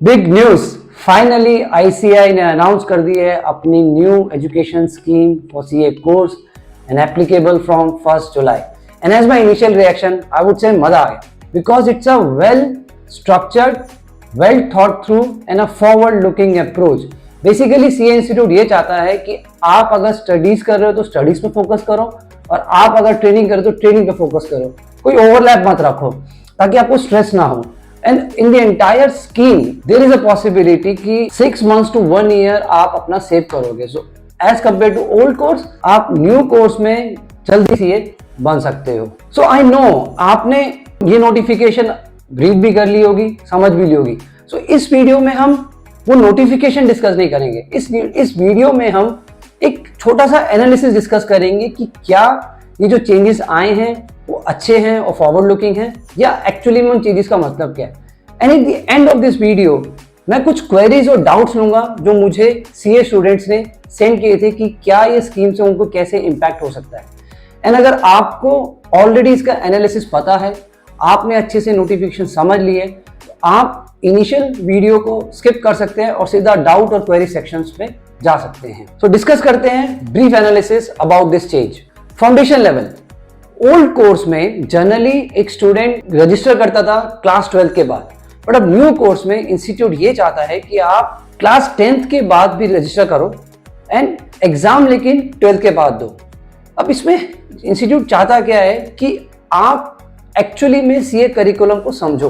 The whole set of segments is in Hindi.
बिग न्यूज, फाइनली आईसीएआई ने अनाउंस कर दी है अपनी new education scheme for CA course and applicable from 1st July. And as my initial reaction, I would say मजा आ गया because it's a well structured, well thought through and a forward looking approach. Basically CA institute ये चाहता है कि आप अगर स्टडीज कर रहे हो तो स्टडीज पे फोकस करो और आप अगर ट्रेनिंग कर रहे हो तो ट्रेनिंग पे फोकस करो, कोई ओवरलैप मत रखो ताकि आपको स्ट्रेस ना हो. And in the entire scheme there is a possibility कि 6 months to 1 year आप अपना सेव करोगे. So as compare to old course आप न्यू कोर्स में जल्दी सीए बन सकते हो. सो आई नो आपने ये नोटिफिकेशन रीड भी कर ली होगी, समझ भी ली होगी. सो इस वीडियो में हम वो नोटिफिकेशन डिस्कस नहीं करेंगे. इस वीडियो में हम एक छोटा सा एनालिसिस डिस्कस करेंगे कि क्या ये जो चेंजेस आए हैं वो अच्छे हैं और फॉरवर्ड लुकिंग हैं या एक्चुअली में उन चेंजेस का मतलब क्या है. And at the end of this video मैं कुछ क्वेरीज और डाउट्स लूंगा जो मुझे सीए स्टूडेंट्स ने सेंड किए थे कि क्या ये स्कीम से उनको कैसे इम्पैक्ट हो सकता है. एंड अगर आपको ऑलरेडी इसका एनालिसिस पता है, आपने अच्छे से नोटिफिकेशन समझ लिए, तो आप इनिशियल वीडियो को स्किप कर सकते हैं और सीधा डाउट और क्वेरी सेक्शंस पे जा सकते हैं. तो डिस्कस करते हैं brief analysis about this change. Foundation level old course में जनरली एक स्टूडेंट रजिस्टर करता था क्लास 12 के बाद, बट अब न्यू कोर्स में इंस्टीट्यूट ये चाहता है कि आप क्लास 10th के बाद भी रजिस्टर करो एंड एग्जाम लेकिन 12th के बाद दो. अब इसमें इंस्टीट्यूट चाहता क्या है कि आप एक्चुअली में सीए करिकुलम को समझो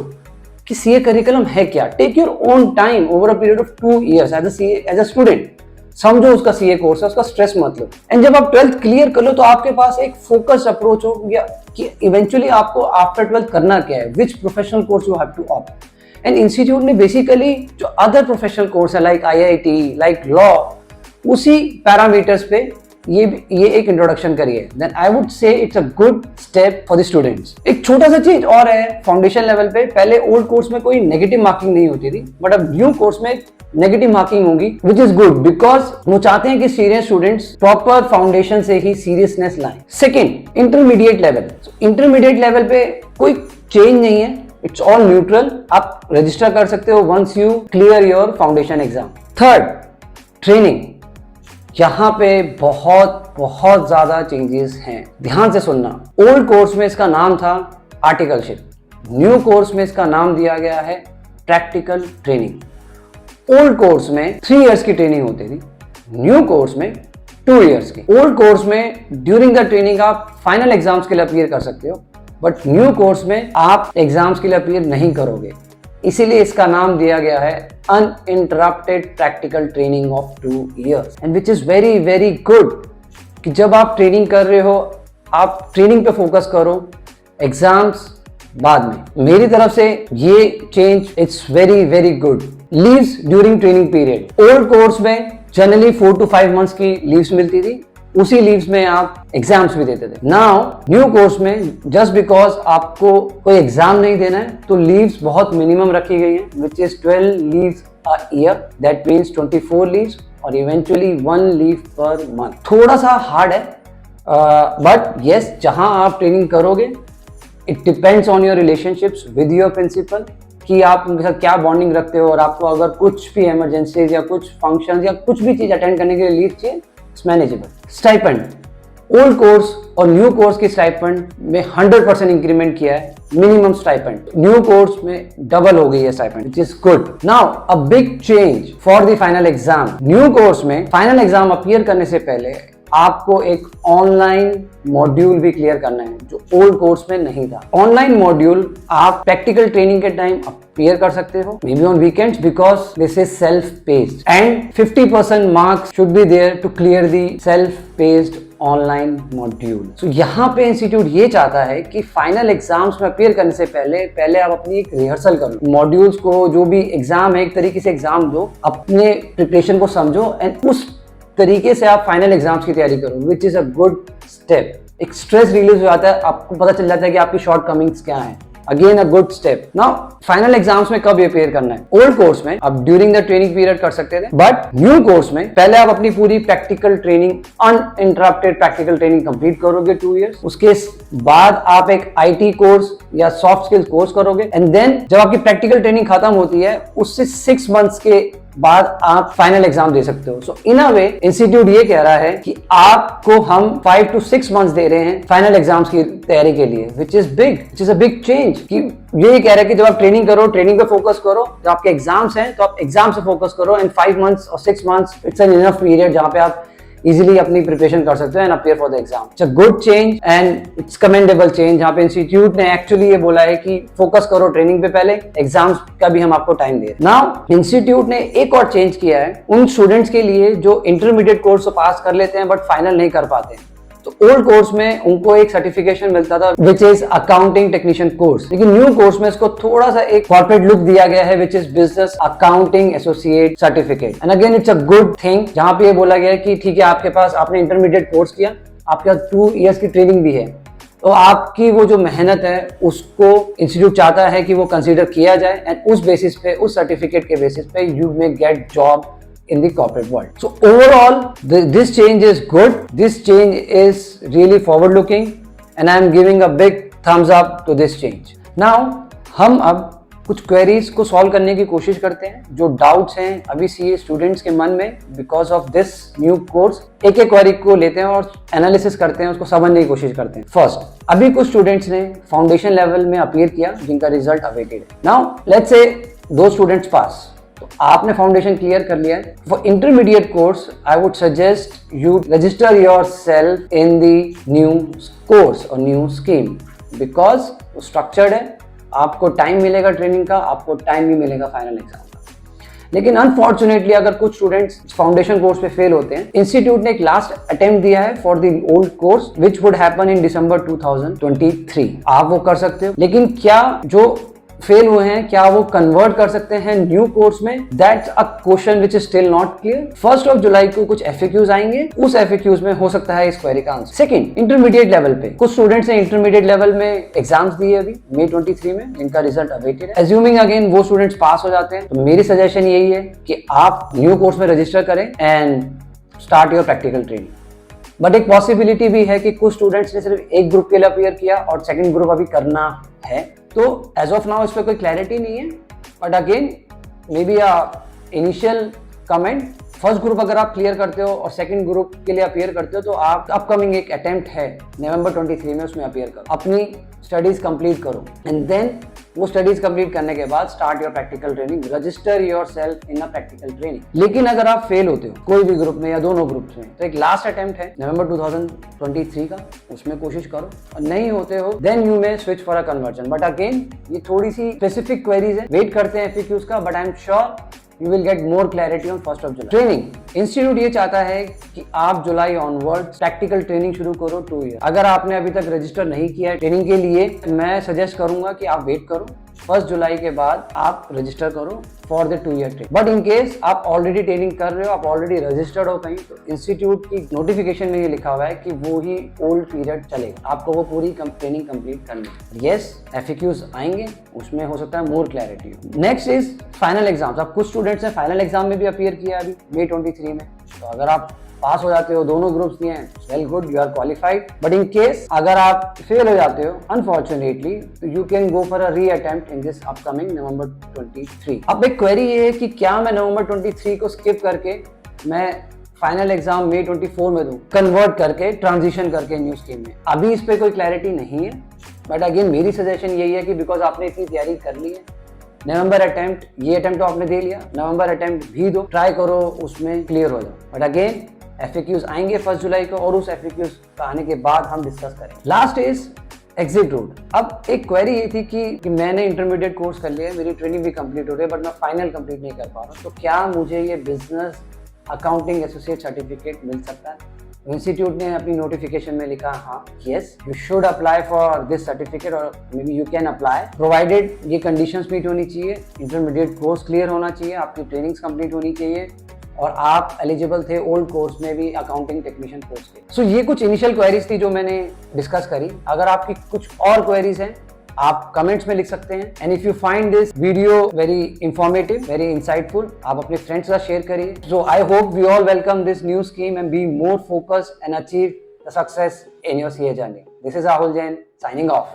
कि सीए करिकुलम है क्या. Take your own time over a period of 2 years as a student. समझो उसका सीए कोर्स है, उसका स्ट्रेस मत लो. एंड जब आप 12th क्लियर कर लो तो आपके पास एक फोकस अप्रोच हो गया कि इवेंचुअली आपको आफ्टर 12th करना क्या है, which professional course you have to opt. And institute ने बेसिकली जो अदर प्रोफेशनल कोर्स है लाइक आईआईटी, लाइक लॉ, उसी पैरामीटर्स पे ये एक इंट्रोडक्शन करी है. Then I would say it's a good step for the students. एक छोटा सा चीज और है फाउंडेशन लेवल पे. पहले ओल्ड कोर्स में कोई नेगेटिव मार्किंग नहीं होती थी, बट अब न्यू कोर्स में नेगेटिव मार्किंग होगी, विच इज गुड बिकॉज वो चाहते हैं कि सीरियस स्टूडेंट्स प्रॉपर फाउंडेशन से ही सीरियसनेस लाएं. Second, intermediate level. Intermediate level पे कोई चेंज नहीं है, इट्स ऑल न्यूट्रल. आप रजिस्टर कर सकते हो once you clear your foundation exam. Third, training. यहाँ पे बहुत ज्यादा चेंजेस हैं, ध्यान से सुनना. ओल्ड कोर्स में इसका नाम था आर्टिकलशिप, न्यू कोर्स में इसका नाम दिया गया है प्रैक्टिकल ट्रेनिंग. ओल्ड कोर्स में 3 years की ट्रेनिंग होती थी, न्यू कोर्स में 2 years की. ओल्ड कोर्स में ड्यूरिंग द ट्रेनिंग आप फाइनल एग्जाम्स के लिए अपीयर कर सकते हो, बट न्यू कोर्स में आप एग्जाम्स के लिए अपीयर नहीं करोगे. इसीलिए इसका नाम दिया गया है uninterrupted practical training of 2 years. And which is very very good कि जब आप ट्रेनिंग कर रहे हो आप ट्रेनिंग पे फोकस करो, एग्जाम्स बाद में. मेरी तरफ से ये change it's very very good. Leaves during training period. Old course में जनरली 4 to 5 months की लीव्स मिलती थी, उसी लीव्स में आप एग्जाम्स भी देते थे. नाउ न्यू कोर्स में जस्ट बिकॉज आपको कोई एग्जाम नहीं देना है तो लीव्स बहुत मिनिमम रखी गई है, which is 12 leaves a year. That means 24 leaves और इवेंचुअली 1 leave पर मंथ. थोड़ा सा हार्ड है, बट यस, जहां आप ट्रेनिंग करोगे it depends on your relationships with your principal कि आप उनके साथ क्या बॉन्डिंग रखते हो. और आपको अगर कुछ भी इमरजेंसीज या कुछ फंक्शंस या कुछ भी चीज अटेंड करने के लिए लीव चाहिए, it's manageable. Stipend. Old course और न्यू कोर्स की स्टाइपेंड में 100% इंक्रीमेंट किया है. मिनिमम स्टाइपेंड न्यू कोर्स में डबल हो गई है stipend, which is good. Now a big change for the final exam. New course में फाइनल एग्जाम अपीयर करने से पहले आपको एक ऑनलाइन मॉड्यूल भी क्लियर करना है जो ओल्ड कोर्स में नहीं था. ऑनलाइन मॉड्यूल आप प्रैक्टिकल ट्रेनिंग के टाइम अपीयर कर सकते हो, maybe on weekends, because this is self paced and 50% marks should be there to clear the self paced online module. So यहाँ पे इंस्टीट्यूट ये चाहता है कि फाइनल एग्जाम्स में अपीयर करने से पहले आप अपनी एक रिहर्सल करो. मॉड्यूल्स को, जो भी एग्जाम है, एक तरीके से एग्जाम दो, अपने प्रिपरेशन को समझो एंड उस तरीके से आप फाइनल एग्जाम्स की तैयारी करो, which is a good step. एक स्ट्रेस रिलीज हो जाता है, आपको पता चल जाता है कि आपकी शॉर्ट कमिंग्स क्या हैं. Again a good step. Now final exams में कब अपेयर करना है? ओल्ड कोर्स में आप ड्यूरिंग द ट्रेनिंग पीरियड कर सकते थे, बट न्यू कोर्स में पहले आप अपनी पूरी practical training, uninterrupted practical training complete करोगे 2 इयर्स। उसके बाद आप एक आईटी कोर्स या सॉफ्ट स्किल्स कोर्स करोगे, एंड देन जब आपकी प्रैक्टिकल ट्रेनिंग खत्म होती है उससे 6 मंथ्स के बाद आप फाइनल एग्जाम दे सकते हो। सो इन अ वे इंस्टीट्यूट ये कह रहा है कि आपको हम 5 to 6 मंथ्स दे रहे हैं फाइनल एग्जाम्स की तैयारी के लिए, which is a big change. कि ये कह रहा है कि जब आप ट्रेनिंग करो, ट्रेनिंग पे फोकस करो, जब आपके एग्जाम्स हैं तो आप एग्जाम से फोकस करो, एंड 5 मंथ्स और 6 months it's an enough period जहां पे आप इजीली अपनी प्रिपरेशन कर सकते हो and appear for the exam. It's a good change and it's commendable change, जहां पे इंस्टीट्यूट ने एक्चुअली ये बोला है कि फोकस करो ट्रेनिंग पे पहले, एग्जाम्स का भी हम आपको टाइम दे रहे हैं। नाउ इंस्टीट्यूट ने एक और चेंज किया है उन स्टूडेंट्स के लिए जो इंटरमीडिएट कोर्स तो पास कर लेते हैं बट फाइनल नहीं कर पाते हैं। तो ओल्ड कोर्स में उनको एक सर्टिफिकेशन मिलता था which is accounting technician course, लेकिन न्यू कोर्स में इसको थोड़ा सा एक कॉर्पोरेट लुक दिया गया है which is business accounting associate certificate. And again it's a good thing, जहां पे ये बोला गया है कि ठीक है आपके पास, आपने इंटरमीडिएट कोर्स किया, आपके पास 2 इयर्स की ट्रेनिंग भी है, तो आपकी वो जो मेहनत है उसको इंस्टीट्यूट चाहता है कि वो कंसीडर किया जाए, एंड उस बेसिस पे, उस सर्टिफिकेट के बेसिस पे you may get job in the corporate world. So overall, this change is good. This change is really forward looking and I am giving a big thumbs up to this change. Now, हम अब कुछ क्वेरीज को सॉल्व करने की कोशिश करते हैं, जो डाउट्स हैं अभी सीए स्टूडेंट्स के मन में because of this new course. एक एक क्वेरी को लेते हैं और एनालिसिस करते हैं, उसको समझने की कोशिश करते हैं। फर्स्ट, अभी कुछ स्टूडेंट्स ने फाउंडेशन लेवल में अपीयर किया जिनका रिजल्ट अवेटेड है। Now let's say 2 students pass, तो आपने फाउंडेशन क्लियर कर लिया है। For intermediate course I would suggest you register yourself in the new course और न्यू स्कीम, बिकॉज स्ट्रक्चर्ड है, आपको टाइम मिलेगा ट्रेनिंग का, आपको टाइम भी मिलेगा फाइनल एग्जाम का। लेकिन अनफॉर्चुनेटली अगर कुछ स्टूडेंट्स फाउंडेशन कोर्स पे फेल होते हैं, इंस्टीट्यूट ने एक लास्ट अटेम्प्ट दिया है for the old course which would happen in December 2023। आप वो कर सकते हो, लेकिन क्या जो फेल हुए हैं क्या वो कन्वर्ट कर सकते हैं न्यू कोर्स में? That's a question which is still not clear. 1 जुलाई को कुछ एफएक्यूज आएंगे, उस एफएक्यूज में हो सकता है इस क्वेरी का आंसर। सेकंड, इंटरमीडिएट लेवल पे कुछ स्टूडेंट्स ने इंटरमीडिएट लेवल में एग्जाम्स दिए अभी मई 23 में, जिनका रिजल्ट अवेटेड है। एज्यूमिंग अगेन वो स्टूडेंट्स पास हो जाते हैं, तो मेरी सजेशन यही है कि आप न्यू कोर्स में रजिस्टर करें and start your practical training. But एक पॉसिबिलिटी भी है कि कुछ स्टूडेंट्स ने सिर्फ एक ग्रुप के लिए अपीयर किया और सेकंड ग्रुप अभी करना है, तो एज ऑफ नाउ इस पर कोई क्लैरिटी नहीं है। But again may be initial comment, first group अगर आप क्लियर करते हो और सेकंड ग्रुप के लिए अपीयर करते हो, तो आप अपकमिंग एक अटेम्प्ट है नवंबर 23 में, उसमें अपीयर करो, अपनी स्टडीज कंप्लीट करो, एंड देन वो स्टडीज कंप्लीट करने के बाद start your practical training, register yourself in a practical training. लेकिन अगर आप फेल होते हो कोई भी ग्रुप में या दोनों ग्रुप्स में, तो एक लास्ट अटेम्प्ट है नवंबर 2023 का, उसमें कोशिश करो, और नहीं होते हो then you may switch for a conversion. But again ये थोड़ी सी स्पेसिफिक क्वेरीज है, वेट करते हैं एफएक्यूज का, but I am sure you will get more clarity on 1st of July. Training institute ये चाहता है कि आप जुलाई ऑनवर्ड प्रैक्टिकल ट्रेनिंग शुरू करो 2 ईयर। अगर आपने अभी तक रजिस्टर नहीं किया है ट्रेनिंग के लिए, मैं सजेस्ट करूंगा कि आप वेट करो, 1 जुलाई के बाद आप रजिस्टर करो for the 2 ear training. But in case आप ऑलरेडी ट्रेनिंग कर रहे हो, आप ऑलरेडी रजिस्टर्ड हो कहीं, तो इंस्टीट्यूट की नोटिफिकेशन में ये लिखा हुआ है कि वो ही ओल्ड पीरियड चलेगा, आपको वो पूरी ट्रेनिंग कंप्लीट करनी है। यस, एफएक्यूज आएंगे, उसमें हो सकता है more clarity. Next is final exams. अब कुछ स्टूडेंट्स ने फाइनल एग्जाम में भी अपीयर किया अभी मई 23 में, तो अगर आप पास हो जाते हो, दोनों ग्रुप्स दिए हैं, well good, you are qualified. But in case अगर आप फेल हो जाते हो अनफॉर्चुनेटली, तो you can go for a reattempt in this upcoming November 23। अब एक क्वेरी ये है कि क्या मैं नवंबर 23 को स्किप करके मैं फाइनल एग्जाम मई 24 में दूं, कन्वर्ट करके, ट्रांजिशन करके न्यू स्कीम में? अभी इस पे कोई क्लैरिटी नहीं है, बट अगेन मेरी सजेशन यही है कि बिकॉज आपने इतनी तैयारी कर ली है, नवंबर अटेम्प्ट, ये अटेम्प्ट तो आपने दे लिया, नवंबर अटेम्प्ट भी दो, ट्राई करो, उसमें क्लियर हो जाओ। बट अगेन एफएक्यूज आएंगे 1 जुलाई को, और उस एफएक्यूज का आने के बाद हम डिस्कस करेंगे। Last is exit root. अब एक क्वेरी ये थी कि मैंने इंटरमीडिएट कोर्स कर लिया है, मेरी ट्रेनिंग भी कंप्लीट हो रही है, बट मैं फाइनल कंप्लीट नहीं कर पा रहा हूँ, तो क्या मुझे ये बिजनेस अकाउंटिंग एसोसिएट सर्टिफिकेट मिल सकता है? इंस्टीट्यूट ने अपनी नोटिफिकेशन में लिखा, हाँ, yes, you should apply for this certificate, और maybe you can apply provided ये कंडीशंस मीट होनी चाहिए, इंटरमीडिएट कोर्स क्लियर होना चाहिए, आपकी ट्रेनिंग्स कंप्लीट होनी चाहिए, और आप एलिजिबल थे ओल्ड कोर्स में भी अकाउंटिंग टेक्नीशियन कोर्स के। सो ये कुछ इनिशियल क्वेरीज थी जो मैंने डिस्कस करी। अगर आपकी कुछ और क्वेरीज हैं आप कमेंट्स में लिख सकते हैं। And if you find this video very informative, very insightful, आप अपने फ्रेंड्स के साथ शेयर करिए। So I hope we all welcome this new scheme and be more focused and achieve the success in your CA journey. This is Rahul Jain signing off.